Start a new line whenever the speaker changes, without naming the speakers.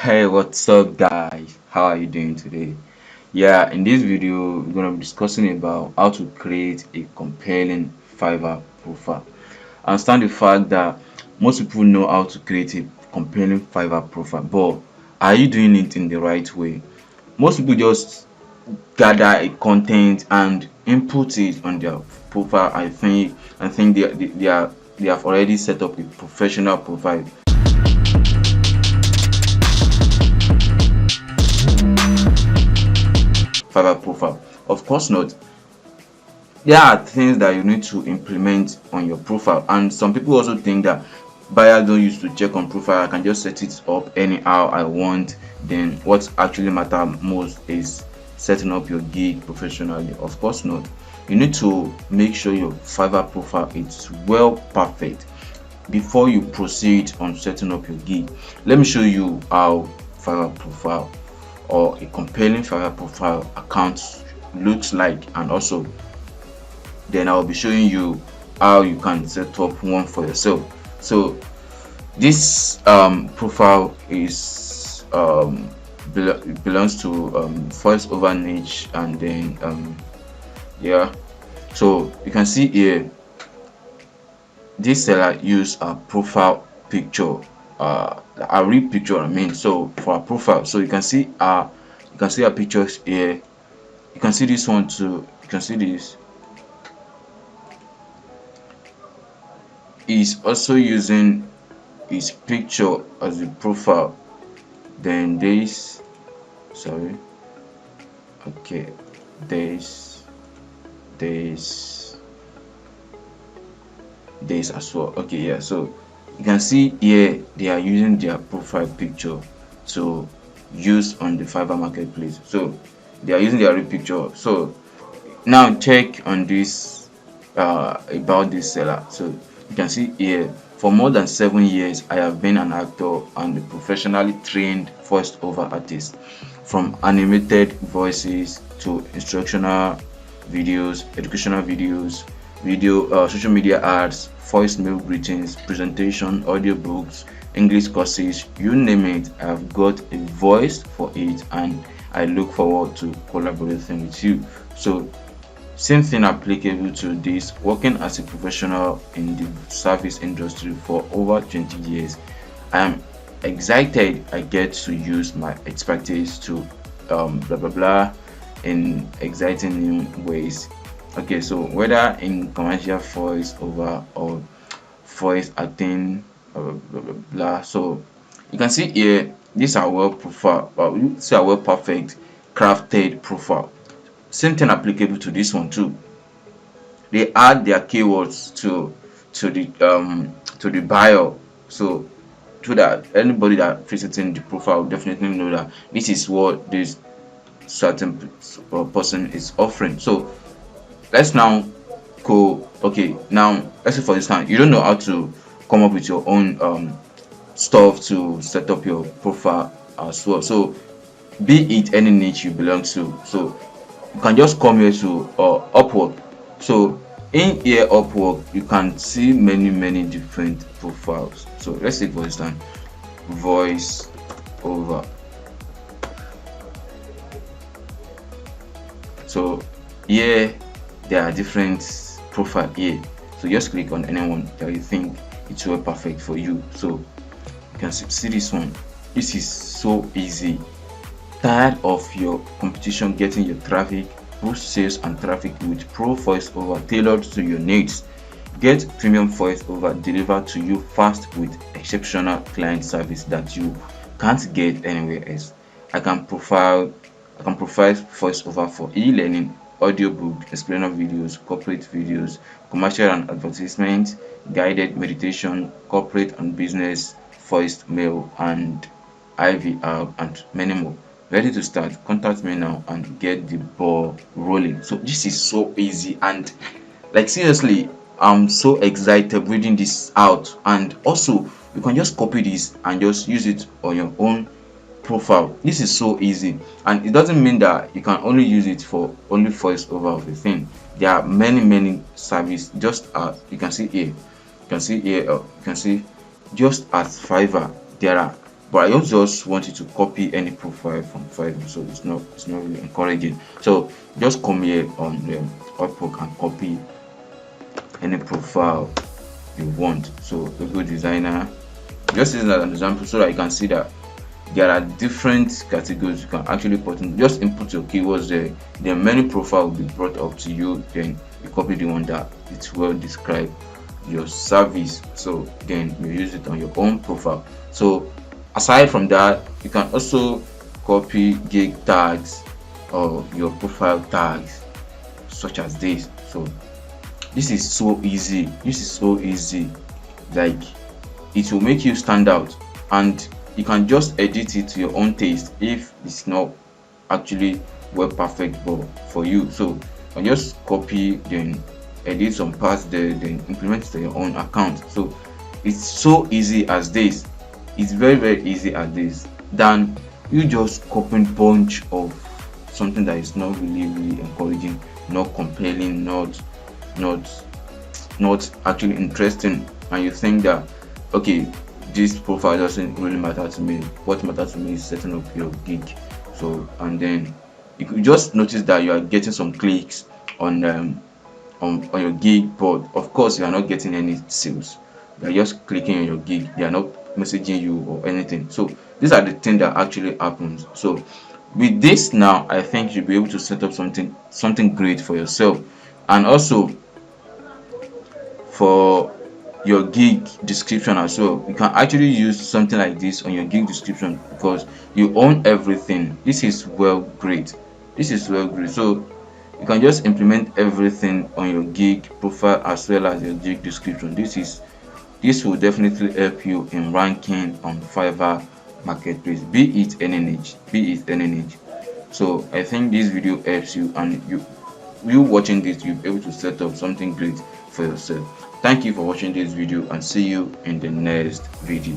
Hey, what's up, guys? How are you doing today? Yeah, in this video, we're gonna be discussing about how to create a compelling Fiverr profile. I understand the fact that most people know how to create a compelling Fiverr profile, but are you doing it in the right way? Most people just gather a content and input it on their profile. I think they have already set up a professional profile. Fiverr profile. Of course not. There are things that you need to implement on your profile, and some people also think that buyers don't used to check on profile. I can just set it up anyhow I want. Then what actually matter most is setting up your gig professionally. Of course not. You need to make sure your Fiverr profile is well perfect before you proceed on setting up your gig. Let me show you how Fiverr profile or a compelling Fiverr profile account looks like, and also then I'll be showing you how you can set up one for yourself. So this profile is belongs to voice over niche, and then yeah, so you can see here this seller use a profile picture, a real picture, I mean, so for a profile. So you can see our pictures here. You can see this one too. You can see this is also using his picture as a profile. Then this, sorry, okay, this this this as well. Okay, yeah, so you can see here they are using their profile picture to use on the Fiverr marketplace. So they are using their real picture. So now check on this about this seller. So you can see here, for more than 7 years I have been an actor and a professionally trained voice over artist. From animated voices to instructional videos, educational videos, social media ads, voicemail greetings, presentation, audiobooks, English courses, you name it, I've got a voice for it, and I look forward to collaborating with you. So same thing applicable to this. Working as a professional in the service industry for over 20 years, I am excited I get to use my expertise to blah blah blah in exciting new ways. Okay, so whether in commercial voice over or voice acting, blah blah blah blah. So you can see here these are well profile, these are well perfect crafted profile. Same thing applicable to this one too. They add their keywords to the bio, so that anybody that visiting the profile will definitely know that this is what this certain person is offering. So let's now go. Okay, now let's say for this time you don't know how to come up with your own stuff to set up your profile as well. So be it any niche you belong to, so you can just come here to Upwork. So in here Upwork you can see many different profiles. So let's take for instance voice over. So here there are different profile here, so just click on anyone that you think it's well perfect for you. So you can see this one. This is so easy. Tired of your competition getting your traffic? Boost sales and traffic with pro voice over tailored to your needs. Get premium voice over delivered to you fast with exceptional client service that you can't get anywhere else. I can provide voice over for e-learning, audiobook, explainer videos, corporate videos, commercial and advertisement, guided meditation, corporate and business, voice mail, and IVR, and many more. Ready to start? Contact me now and get the ball rolling. So this is so easy, and like seriously, I'm so excited reading this out. And also you can just copy this and just use it on your own profile. This is so easy, and it doesn't mean that you can only use it for only voice over of the thing. There are many service, just as you can see here. You can see here, you can see just as Fiverr there are but I don't just want you to copy any profile from Fiverr, so it's not really encouraging. So just come here on the Upwork and copy any profile you want. So logo designer, just using as an example so that you can see that there are different categories you can actually put in. Just input your keywords there, then many profile will be brought up to you, then you copy the one that it's well described your service, so then you use it on your own profile. So aside from that, you can also copy gig tags or your profile tags such as this. So this is so easy, like it will make you stand out, and you can just edit it to your own taste if it's not actually well perfect for you. So you can just copy, then edit some parts there, then implement it to your own account. So it's so easy as this, it's very easy as this, than you just copying bunch of something that is not really encouraging, not compelling, not actually interesting, and you think that okay, this profile doesn't really matter to me. What matters to me is setting up your gig. So and then you could just notice that you are getting some clicks on your gig, but of course you are not getting any sales. They are just clicking on your gig, they are not messaging you or anything. So these are the things that actually happens. So with this now, I think you'll be able to set up something great for yourself, and also for your gig description as well. You can actually use something like this on your gig description because you own everything. This is well great, so you can just implement everything on your gig profile as well as your gig description. This will definitely help you in ranking on Fiverr marketplace, be it any niche. So I think this video helps you, and you watching this, you'll be able to set up something great for yourself. Thank you for watching this video, and see you in the next video.